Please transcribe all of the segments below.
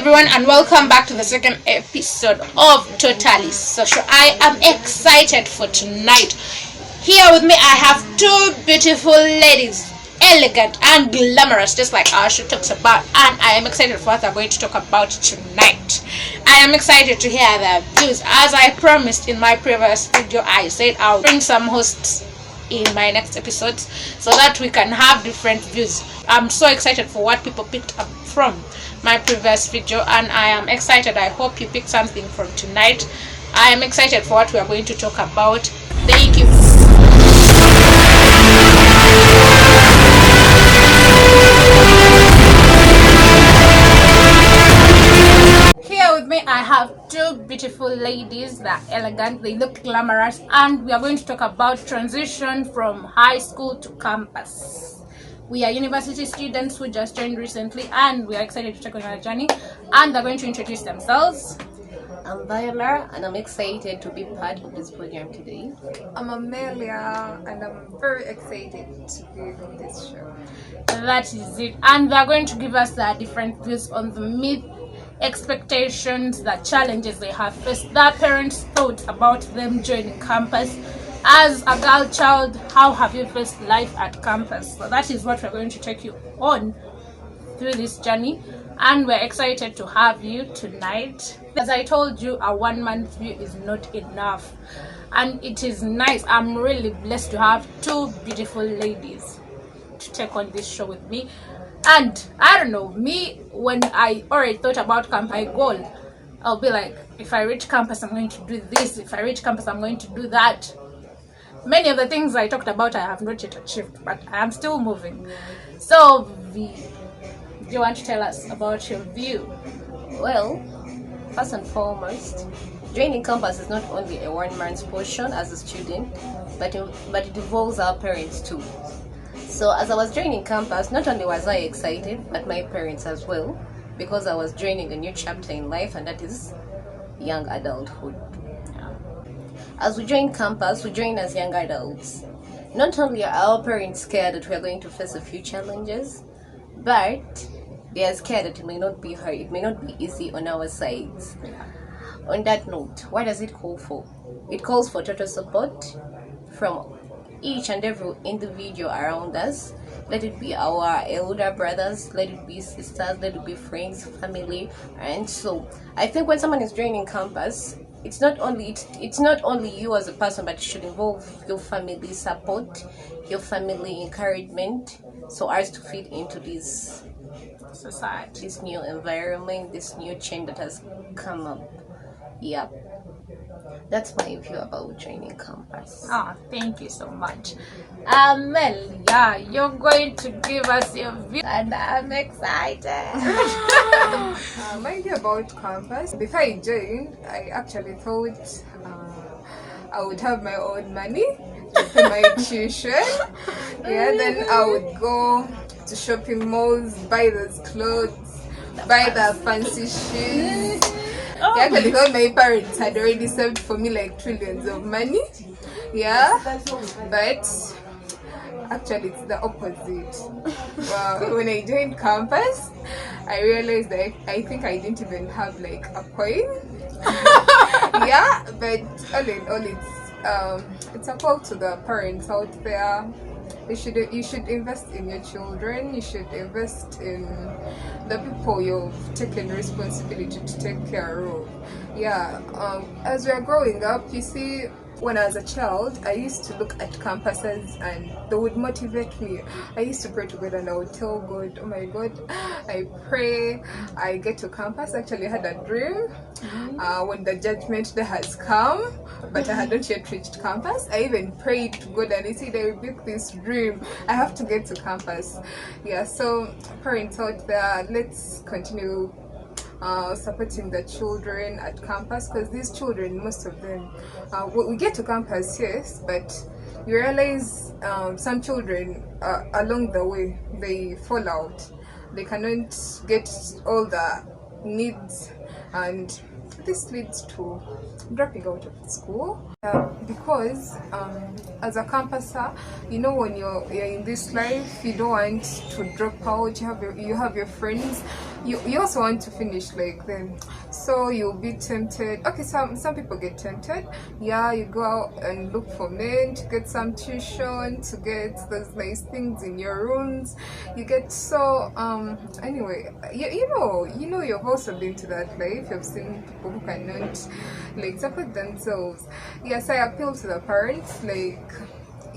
everyone, and welcome back to the second episode of Totally Social. I am excited for tonight. Here with me, I have two beautiful ladies, elegant and glamorous, just like our show talks about, and I am excited for what they're going to talk about tonight. I am excited to hear their views. As I promised in my previous video, I said I'll bring some hosts in my next episodes so that we can have different views. I'm so excited for what people picked up from my previous video, and I am excited. I hope you picked something from tonight. I am excited for what we are going to talk about. Thank you. Here with me, I have two beautiful ladies that are elegant, they look glamorous, and we are going to talk about transition from high school to campus. We are university students who just joined recently, and we are excited to take on our journey, and they're going to introduce themselves. I'm Viola, and I'm excited to be part of this program today. I'm Amelia, and I'm very excited to be on this show. That is it. And they're going to give us their different views on the myth, expectations, the challenges they have faced, their parents' thoughts about them joining campus. As a girl child, how have you faced life at campus? So that is what we're going to take you on through this journey, and we're excited to have you tonight. As I told you, a one-man view is not enough, and it is nice. I'm really blessed to have two beautiful ladies to take on this show with me. And I don't know, me, when I already thought about camp, my goal, I'll be like, if I reach campus, I'm going to do this. If I reach campus, I'm going to do that. Many of the things I talked about, I have not yet achieved, but I am still moving. So, do you want to tell us about your view? Well, first and foremost, joining campus is not only a one-man's portion as a student, but it involves our parents too. So as I was joining campus, not only was I excited, but my parents as well, because I was joining a new chapter in life, and that is young adulthood. As we join campus, we join as young adults. Not only are our parents scared that we are going to face a few challenges, but they are scared that it may not be hard, it may not be easy on our sides. On that note, what does it call for? It calls for total support from each and every individual around us. Let it be our elder brothers, let it be sisters, let it be friends, family. And so I think when someone is joining campus, it's not only you as a person, but it should involve your family support, your family encouragement, so as to fit into this Society, this new environment, this new change that has come up. Yeah, that's my view about joining campus. Thank you so much. Amelia, you're going to give us your view, and I'm excited. My view about campus, before I joined, I actually thought I would have my own money to pay my tuition. Yeah, then I would go to shopping malls, buy those clothes, buy the fancy shoes. I actually thought my parents had already saved for me like trillions of money. Yeah, but actually it's the opposite. When I joined campus, I realized that I think I didn't even have like a coin. Yeah, but all in all, it's a call to the parents out there. You should invest in your children. You should invest in the people you've taken responsibility to take care of. Yeah, as we are growing up, you see, when I was a child, I used to look at campuses and they would motivate me. I used to pray to God and I would tell God, oh my God, I pray I get to campus. Actually, I had a dream when the judgment day has come, but I hadn't yet reached campus. I even prayed to God and I said, I rebuke this dream. I have to get to campus. Yeah, so parents out there, let's continue supporting the children at campus, because these children, most of them, we get to campus, yes, but you realize some children along the way they fall out. They cannot get all the needs and this leads to dropping out of school. Because as a campuser, when you're in this life, you don't want to drop out. You have your friends. You also want to finish like them, so you'll be tempted. Okay, some people get tempted. Yeah, you go out and look for men to get some tuition, to get those nice things in your rooms. You get so anyway. You've also been to that life. You've seen people who cannot support themselves. Yes, I appeal to the parents,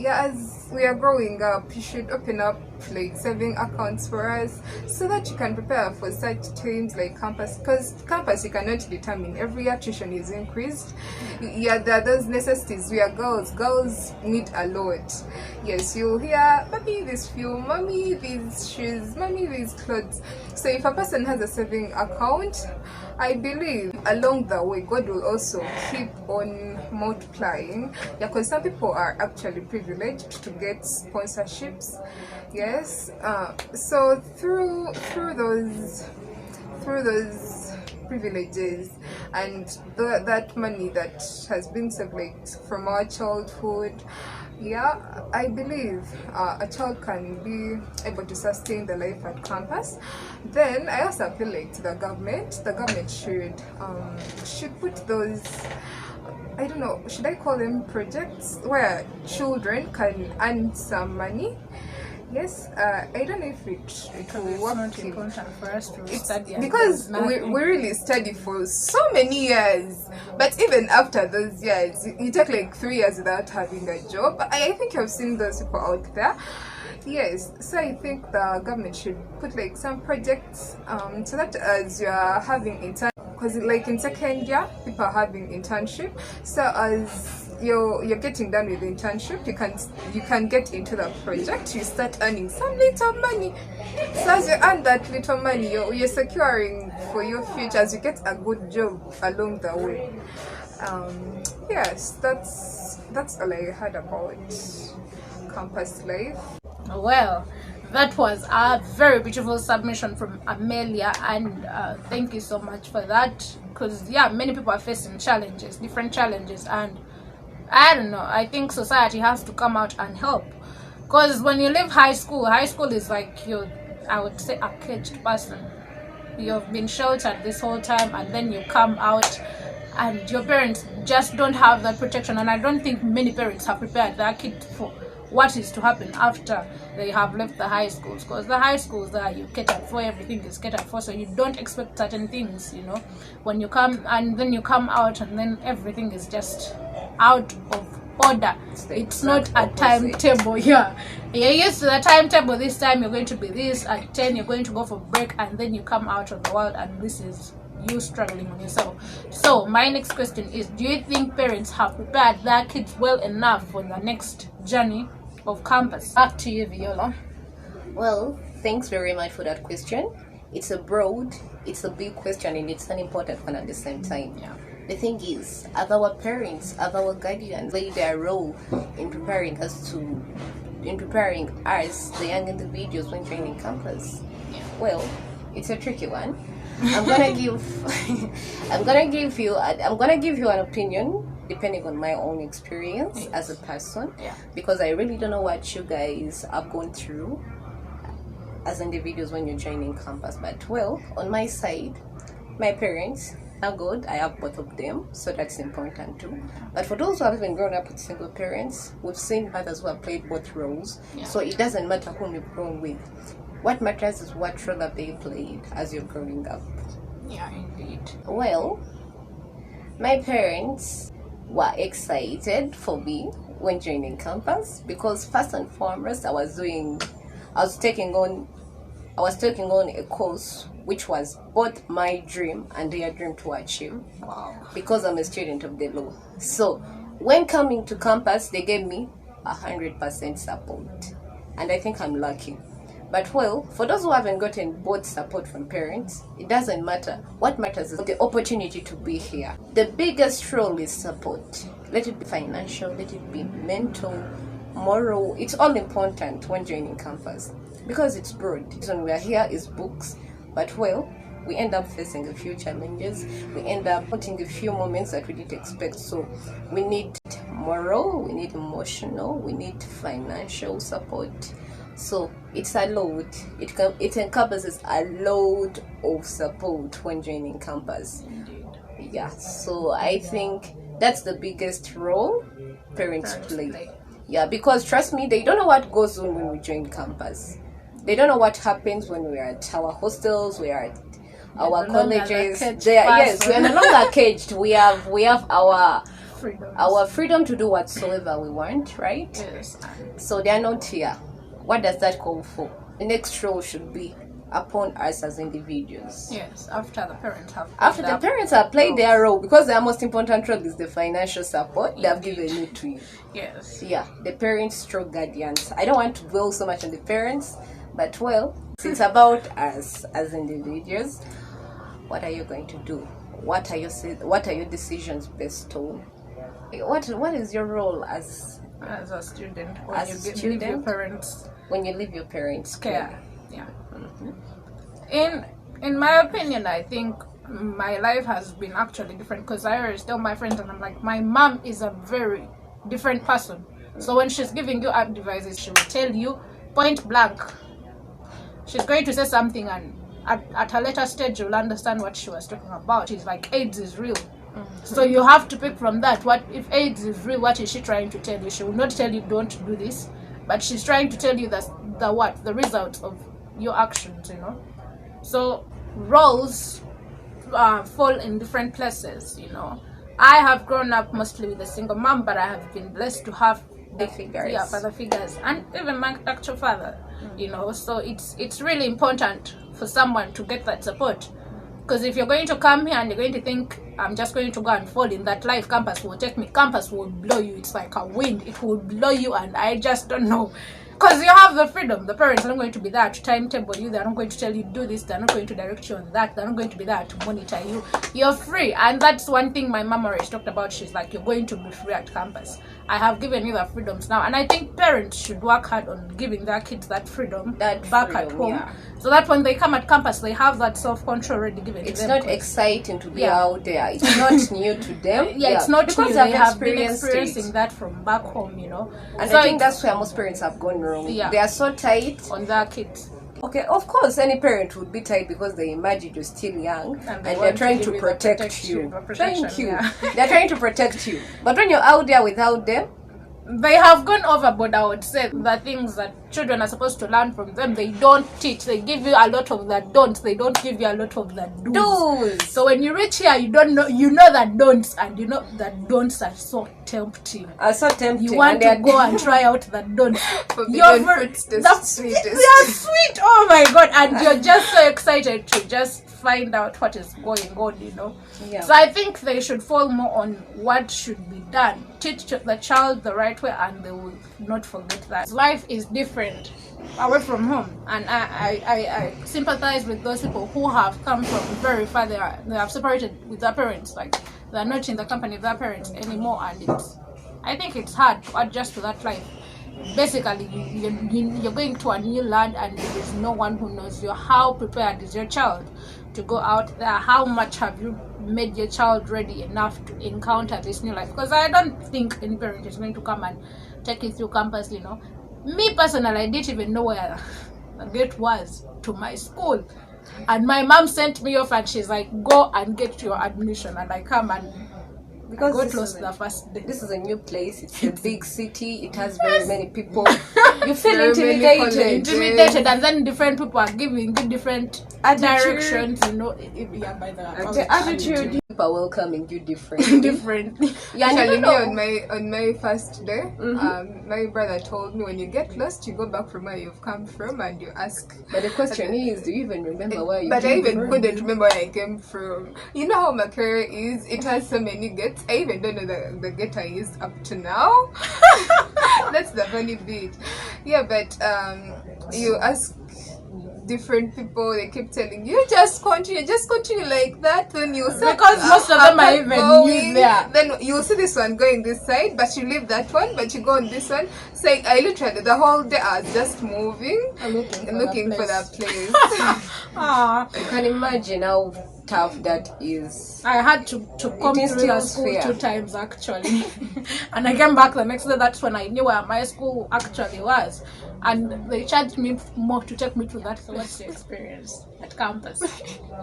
as we are growing up, you should open up saving accounts for us, so that you can prepare for such times like campus, because campus you cannot determine. Every year tuition is increased. There are those necessities. We are girls need a lot. Yes, you'll hear, mommy this fuel, mommy these shoes, mommy these clothes. So if a person has a saving account, I believe along the way God will also keep on multiplying. Because some people are actually privileged to get sponsorships. Yes. So through those privileges and that money that has been saved from our childhood, I believe a child can be able to sustain the life at campus. Then I also appeal to the government. The government should put those, I don't know, should I call them projects, where children can earn some money. Yes, I don't know if it will work. It's not important for us to study, because we really study for so many years, but even after those years, you take 3 years without having a job. I think you've seen those people out there. Yes, so I think the government should put some projects so that as you are having intern, because in second year people are having internship, so as you're getting done with the internship, you can get into the project. You start earning some little money. So as you earn that little money, you're securing for your future as you get a good job along the way. Yes, that's all I heard about campus life. Well, that was a very beautiful submission from Amelia, and thank you so much for that, because many people are facing different challenges, and I don't know, I think society has to come out and help, because when you leave high school is I would say a caged person. You've been sheltered this whole time, and then you come out and your parents just don't have that protection, and I don't think many parents have prepared their kids for what is to happen after they have left the high schools, because the high schools that you catered for, everything is catered for, so you don't expect certain things, when you come, and then you come out and then everything is just out of order. It's not a timetable. You're used to the timetable. This time you're going to be this, at 10 you're going to go for break, and then you come out of the world and this is you struggling on yourself. So my next question is, do you think parents have prepared their kids well enough for the next journey of campus? Back to you, Viola. Well, thanks very much for that question. It's a big question, and it's an important one at the same time. The thing is, as our parents, as our guardians, play their role in preparing us, the young individuals, when joining campus. Well, it's a tricky one. I'm gonna give you an opinion depending on my own experience as a person, because I really don't know what you guys have gone through as individuals when you're joining campus. But on my side, my parents are good. I have both of them, so that's important too. But for those who have been grown up with single parents, we've seen mothers who have played both roles. So it doesn't matter whom you've grown with. What matters is what role that they played as you're growing up. Yeah, indeed. Well, my parents were excited for me when joining campus, because first and foremost, I was taking on a course which was both my dream and their dream to achieve. Wow. Because I'm a student of the law. So when coming to campus, they gave me 100% support, and I think I'm lucky. But for those who haven't gotten both support from parents, it doesn't matter. What matters is the opportunity to be here. The biggest role is support. Let it be financial, let it be mental, moral. It's all important when joining campus, because it's broad. The reason we are here is books, but we end up facing a few challenges. We end up putting a few moments that we didn't expect. So we need moral, we need emotional, we need financial support. So it's a load. It encompasses a load of support when joining campus. Indeed. Yeah. So I think that's the biggest role parents play. Yeah, because trust me, they don't know what goes on when we join campus. They don't know what happens when we are at our hostels, we are at our colleges. Yes, we are no longer caged. We have our freedom to do whatsoever we want, right? Yes. So they are not here. What does that call for? The next role should be upon us as individuals. Yes, after the parents have played their role, because their most important role is the financial support they have given it to you. Yes. Yeah, the parents stroke guardians. I don't want to dwell so much on the parents, but well, it's about us as individuals. What are you going to do? What are your decisions based on? What is your role as a student leave your parents when you leave your parents' care? Yeah. In my opinion, I think my life has been actually different, because I always tell my friends, and I'm like, my mom is a very different person. So when she's giving you advices, she will tell you point blank. She's going to say something, and at a later stage you'll understand what she was talking about. She's like, AIDS is real. So you have to pick from that. What if AIDS is real? What is she trying to tell you? She will not tell you don't do this, but she's trying to tell you the result of your actions, So roles fall in different places, I have grown up mostly with a single mom, but I have been blessed to have father figures, and even my actual father, So it's really important for someone to get that support, because if you're going to come here and you're going to think, I'm just going to go and fall in that life, campus will take me, campus will blow you. It's like a wind, it will blow you, and I just don't know. Because you have the freedom. The parents are not going to be there to timetable you. They're not going to tell you do this. They're not going to direct you on that. They're not going to be there to monitor you. You're free. And that's one thing my mom always talked about. She's like, you're going to be free at campus. I have given you the freedoms now. And I think parents should work hard on giving their kids that freedom at home. Yeah. So that when they come at campus, they have that self-control already given to them. It's not exciting to be out there. It's not new to them. It's not because new. They have been experiencing that from back home, And so I think that's where most parents have gone wrong. Yeah. They are so tight on their kids. Okay, of course, any parent would be tight because they imagine you're still young and they're trying to protect you. Thank you. Yeah. They're trying to protect you. But when you're out there without them, they have gone overboard, I would say. The things that children are supposed to learn from them, they don't teach. They give you a lot of the don'ts. They don't give you a lot of the do's. So when you reach here, you don't know. You know the don'ts, and you know that don'ts are so tempting. You want to go and try out the don'ts. They are sweet. Oh my god! And you're just so excited to just find out what is going on. Yeah. So I think they should fall more on what should be done. Teach the child the right way, and they will not forget that life is different away from home. And I sympathize with those people who have come from very far. They have separated with their parents, like they're not in the company of their parents anymore, and I think it's hard to adjust to that life. Basically, you're going to a new land, and there is no one who knows you. How prepared is your child to go out there? How much have you made your child ready enough to encounter this new life? Because I don't think any parent is going to come and take you through campus. Me personally, I didn't even know where the gate was to my school, and my mom sent me off, and she's like, go and get your admission. And I come and because got lost the first day. This is a new place. It's a big city. It has very many people. You feel intimidated, and then different people are giving you different directions. By the attitude. People are welcoming you differently. Yeah, actually, on my first day, my brother told me, when you get lost, you go back from where you've come from and you ask. But the question is, do you even remember where you came from? But I even couldn't remember where I came from. You know how Makerere is? It has so many gates. I even don't know the gate I used up to now. That's the funny bit. Yeah, but you ask different people. They keep telling you, just continue like that. Then you see, because most of them are even new there. Then you see this one going this side, but you leave that one, but you go on this one. So I literally the whole day I was just moving, looking for that place. You can imagine how tough that is. I had to come through the school 2 times actually. And I came back the next day. That's when I knew where my school actually was. And they charged me more to take me to that first experience at campus.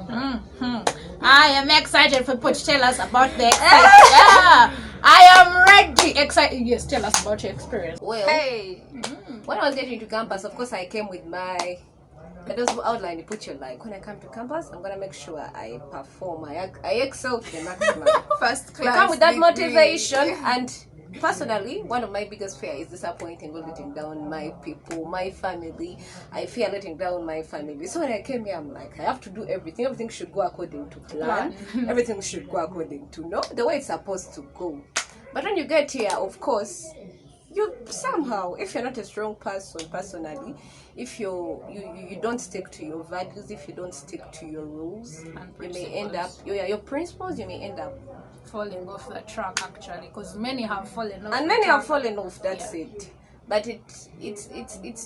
I am excited for people to tell us about the experience. Yeah, I am ready. Excited. Yes, tell us about your experience. Well, when I was getting to campus, of course, I came with my those outline. You put your like, when I come to campus, I'm gonna make sure I perform. I excel to the maximum. First class. You come with that degree. motivation, and personally, one of my biggest fear is disappointing or letting down my people, my family. I fear letting down my family. So when I came here, I'm like, I have to do everything. Everything should go according to plan. Everything should go according to the way it's supposed to go. But when you get here, of course, you somehow, if you're not a strong person personally, if you don't stick to your values, if you don't stick to your rules, you may end up your principles, you may end up falling off the track actually, because many have fallen off. And many have fallen off. That's it. But it's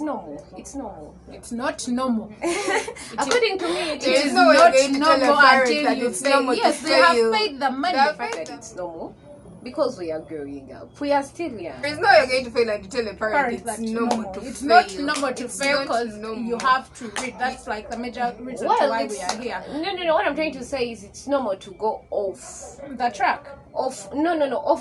normal. It's normal. It's not normal. According to me, it There is is no way not you're going to tell normal a parent until that you it's pay. normal Yes, to they fail have you. paid the money. That fact that it's normal because we are growing up. We are still young. There is no way you're going to fail and you tell a parent Parents it's that normal to it's fail. not normal to It's fail not because normal. you have to read. That's like the major reason why we are here. No. What I'm trying to say is it's normal to go off The track. off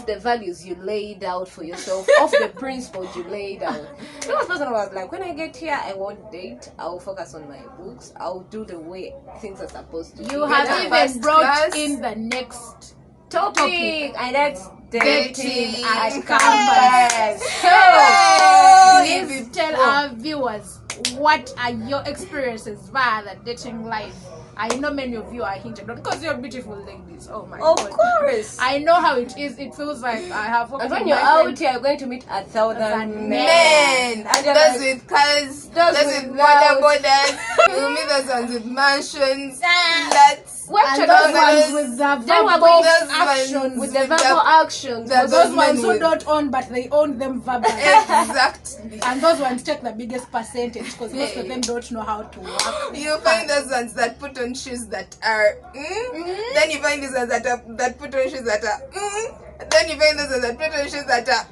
the values you laid out for yourself, off the principles you laid out. Because person was like, when I get here, I won't date. I'll focus on my books. I'll do the way things are supposed to. You be. have First even brought class. in the next topic, and that's dating at Dating. campus. Hey, Please tell our viewers, what are your experiences via the dating life? I know many of you are hinted on because you're beautiful ladies. Oh my god. Of course. I know how it is. It feels like I have. And when you're out here, you're going to meet 1,000 men. Men, And you're those like, with cars, those those with without. borders. You meet those ones with mansions, flats. We're And actually those those ones with the then we're verbal going those actions. ones with the with verbal actions. the- Those men ones who with- don't own but they own them verbally. Exactly. And those ones take the biggest percentage because most of them don't know how to work. You find those ones that put on shoes that are then you find those ones that put on shoes that are then you find those ones that put on shoes that are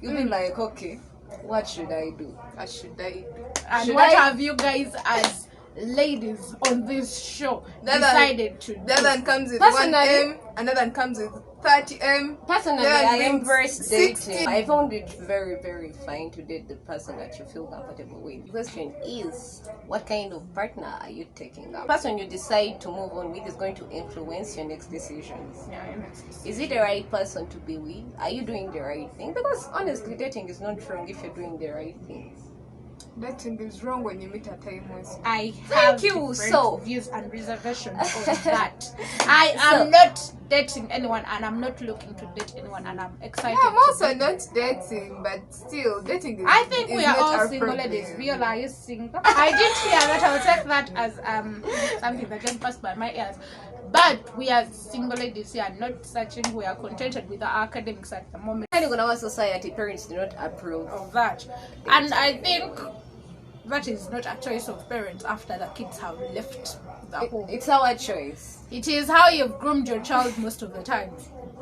You'll be like, okay, what should I do? What should I do? And Should what I- have you guys as ladies on this show That decided to do? That one comes with Personally- 1M, another one comes with 30M. Personally, Then I brings embrace 60. dating. I found it very, very fine to date the person that you feel comfortable with. The question is, what kind of partner are you taking up? The person you decide to move on with is going to influence your next decisions. Yeah, it makes sense. Is it the right person to be with? Are you doing the right thing? Because honestly, dating is not wrong if you're doing the right thing. Dating is wrong when you meet a time waste. I Thank have you. different So- views and reservations on that. I am not dating anyone and I'm not looking to date anyone and I'm excited. Yeah, I'm to also date. not dating, but still dating is I think is we are not all our single problem. ladies. Realize single. I did hear that. I will take that as something that just passed by my ears. But we are single ladies here, not searching. We are contented with our academics at the moment Depending on our society, parents do not approve. of that. And I think that is not a choice of parents after the kids have left the home. It's our choice. It is how you've groomed your child most of the time.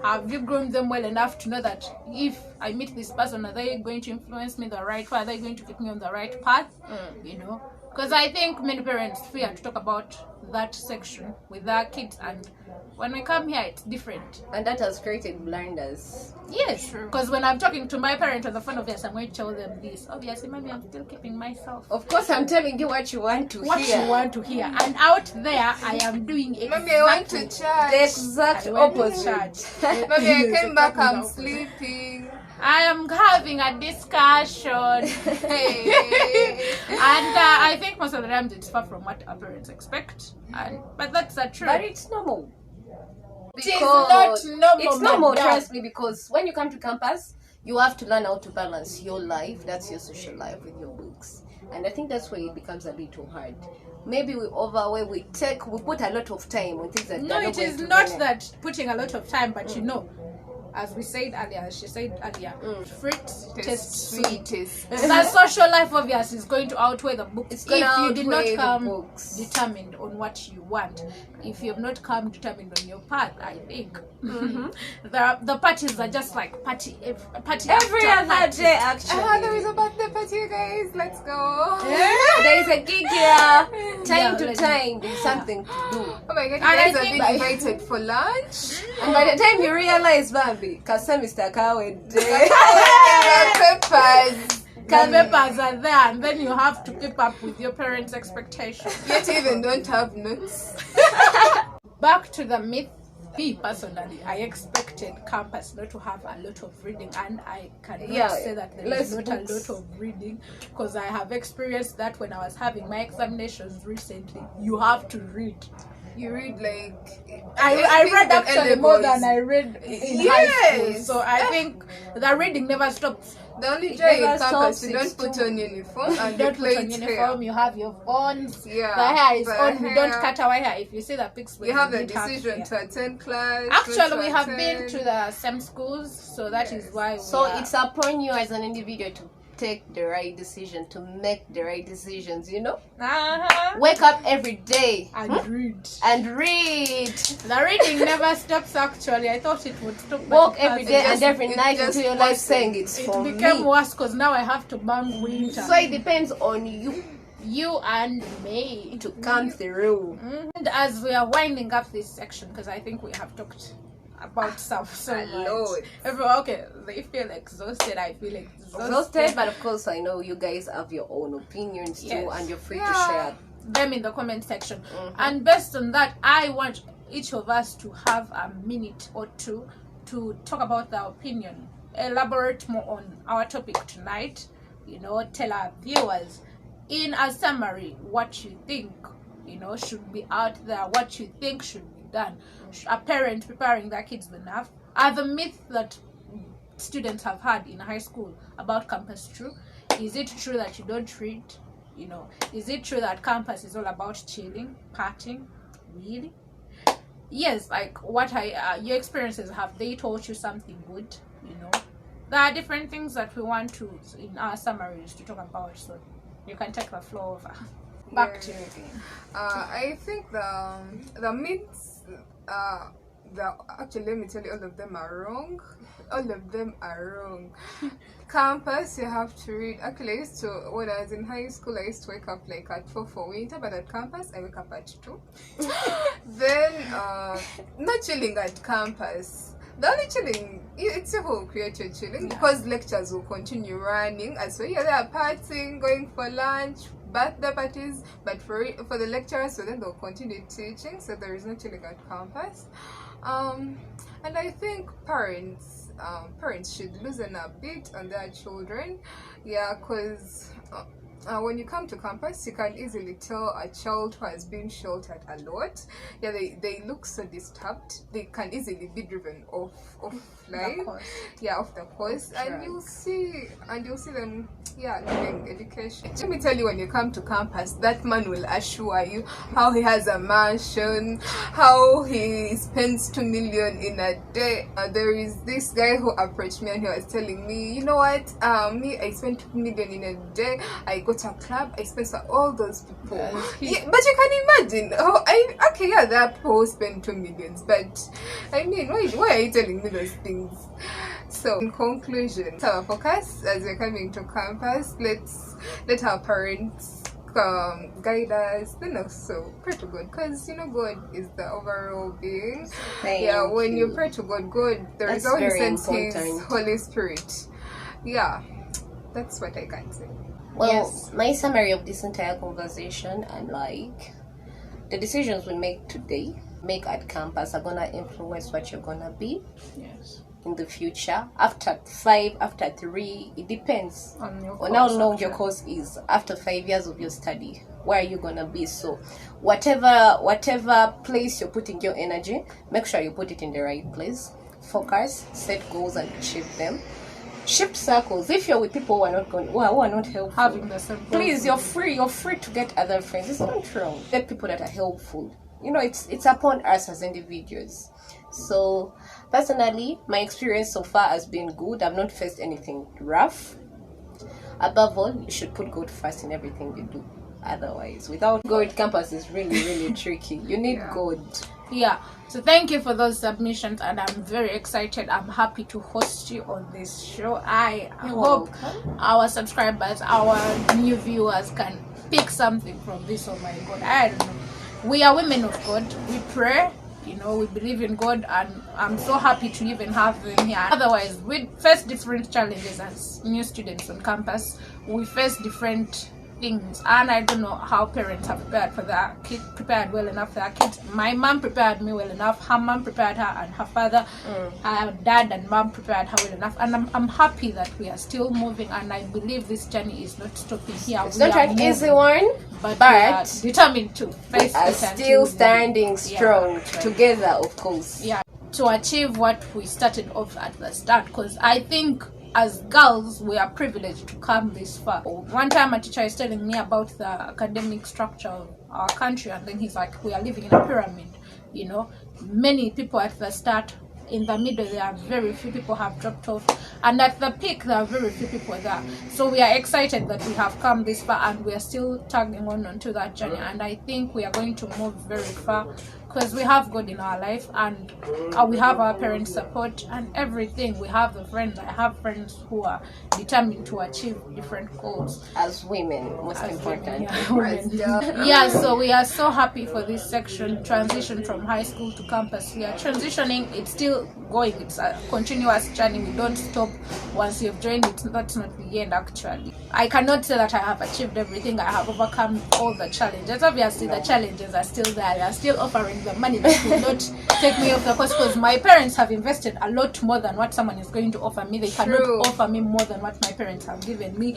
Have you groomed them well enough to know that if I meet this person, are they going to influence me the right way? Are they going to keep me on the right path? You know? Because I think many parents fear to talk about that section with their kids, and when we come here, it's different. And that has created blinders. Yes, because when I'm talking to my parent on the phone, obviously I'm going to tell them this. Obviously, maybe I'm still keeping myself. Of course, I'm telling you what you want to What hear. you want to hear, and out there, I am doing exactly. Maybe I went to The church. exact I went to opposite. church. Maybe I Yes, came back, exactly I'm the opposite. sleeping. I am having a discussion. Hey. And I think most of the times it's far from what our parents expect, but that's the truth. But it's normal. It is not normal. It's normal, madam. trust me, because when you come to campus, you have to learn how to balance your life, that's your social life, with your books. and I think that's where it becomes a little hard. Maybe we overweigh, we put a lot of time on things that No, it is not that putting a lot of time, but you know, as we said earlier, she said earlier, fruit tastes sweet. The social life obviously is going to outweigh the books. If you did not come determined on what you want, if you have not come determined on your path, I think the parties are just like party every other day. Actually, there is a birthday party, you guys. Let's go. There is a gig here. Time to time, there's something to do. Oh my god, you guys have been invited for lunch. And by the time you realize, Bambi, Mr. Papers are there, and then you have to keep up with your parents' expectations. Yet even don't have notes. Back to the myth. Me personally, I expected campus not to have a lot of reading, and I cannot say that there is not a lot of reading, because I have experienced that when I was having my examinations recently. You have to read. You read like I read actually more than I read in high school. So I think the reading never stops. The only joy in campus, you don't put on uniform and you don't put on uniform. You have your phones. Yeah, the hair is on. We don't cut our hair. If you see the pics, we have the decision to attend class. Actually, we have been to the same schools, so that is why. It's upon you as an individual to take the right decision, to make the right decisions, you know. Wake up every day and read. The reading never stops. Actually, I thought it would stop. Walk every day and every night until your life saying it's for me. It became worse because now I have to bang winter. So it depends on you and me to come through. And as we are winding up this section, because I think we have talked about stuff so much. Everyone, okay, they feel exhausted. I feel exhausted, but of course I know you guys have your own opinions too, and you're free to share them in the comment section. And based on that, I want each of us to have a minute or two to talk about our opinion, elaborate more on our topic tonight, you know, tell our viewers in a summary what you think, you know, should be out there, what you think should be done. A parent preparing their kids enough. Are the myths that students have had in high school about campus true? Is it true that you don't read? You know, is it true that campus is all about chilling, partying? Really? Yes, like what your experiences, have they taught you something good? You know, there are different things that we want to in our summaries to talk about, so you can take the floor over. Back to you again. I think the myths, actually, let me tell you, all of them are wrong. All of them are wrong. Campus, you have to read. Actually, when I was in high school, I used to wake up like at 4 for winter, but at campus, I wake up at 2. Then, not chilling at campus. The only chilling, it's a whole creature chilling, because lectures will continue running. And so, they are partying, going for lunch, birthday parties, but for the lecturers, so then they'll continue teaching, so there is no chilling at campus. And I think parents should loosen a bit on their children, because when you come to campus, you can easily tell a child who has been sheltered a lot. They look so disturbed. They can easily be driven off line, off the course, and you'll see them needing education. Let me tell you, when you come to campus, that man will assure you how he has a mansion, how he spends 2 million in a day. There is this guy who approached me and he was telling me, you know what, I spend 2 million in a day. I go to a club, I spend for all those people. But you can imagine, there are people who spend 2 million, but I mean, why are you telling me those things? So in conclusion, our focus as we're coming to campus, let our parents guide us, then also pray to God, because God is the overall being. When you pray to God, there is always sends His Holy Spirit. That's what I can say. Well, my summary of this entire conversation, I'm like, the decisions we make today, make at campus, are gonna influence what you're gonna be in the future. After 5, after 3, it depends on how long your course is. After 5 years of your study, where are you gonna be? So whatever place you're putting your energy, make sure you put it in the right place. Focus, set goals and achieve them. shift circles. If you're with people who are not going, who are not helpful, Having the same please, you're free to get other friends. It's not wrong. Get people that are helpful. It's upon us as individuals. So personally, my experience so far has been good. I've not faced anything rough. Above all, you should put God first in everything you do. Otherwise, without God, campus is really tricky. You need God. Yeah, so thank you for those submissions, and I'm very excited. I'm happy to host you on this show. I hope our subscribers, our new viewers can pick something from this. Oh my God, I don't know. We are women of God. We pray, we believe in God, and I'm so happy to even have them here. Otherwise, we face different challenges as new students on campus. We face different things, and I don't know how parents have prepared well enough for their kids. My mom prepared me well enough. Her mom prepared her, and her father, her dad and mom prepared her well enough. And I'm happy that we are still moving, and I believe this journey is not stopping here. It's not an easy one, but we are determined to face we are it. Still standing strong together, of course. Yeah, to achieve what we started off at the start, because I think as girls, we are privileged to come this far. One time a teacher is telling me about the academic structure of our country, and then he's like, we are living in a pyramid. Many people at the start, in the middle there are very few people have dropped off, and at the peak there are very few people there. So we are excited that we have come this far, and we are still tagging on onto that journey, and I think we are going to move very far, because we have God in our life, and we have our parents' support and everything. We have the friends. I have friends who are determined to achieve different goals. As women, most important. Women. Yeah, so we are so happy for this section, transition from high school to campus. We are transitioning. It's still going. It's a continuous journey. We don't stop once you've joined. That's not the end, actually. I cannot say that I have achieved everything. I have overcome all the challenges. Obviously, the challenges are still there. They are still offering the money that will not take me off the course, because my parents have invested a lot more than what someone is going to offer me. They cannot offer me more than what my parents have given me.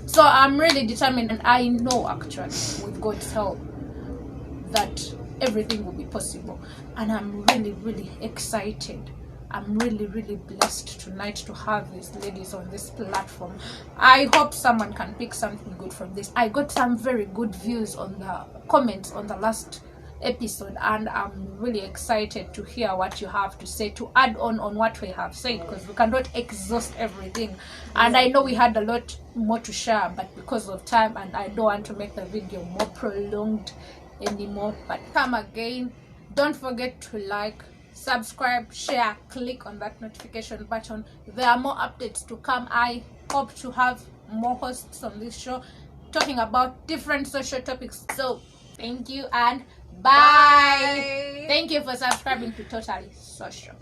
So I'm really determined, and I know actually with God's help that everything will be possible, and I'm really excited. I'm really blessed tonight to have these ladies on this platform. I hope someone can pick something good from this. I got some very good views on the comments on the last episode, and I'm really excited to hear what you have to say, to add on what we have said, because we cannot exhaust everything, and I know we had a lot more to share, but because of time, and I don't want to make the video more prolonged anymore. But come again, don't forget to like, subscribe, share, click on that notification button. There are more updates to come. I hope to have more hosts on this show talking about different social topics. So thank you, and bye. Thank you for subscribing to Totally Social.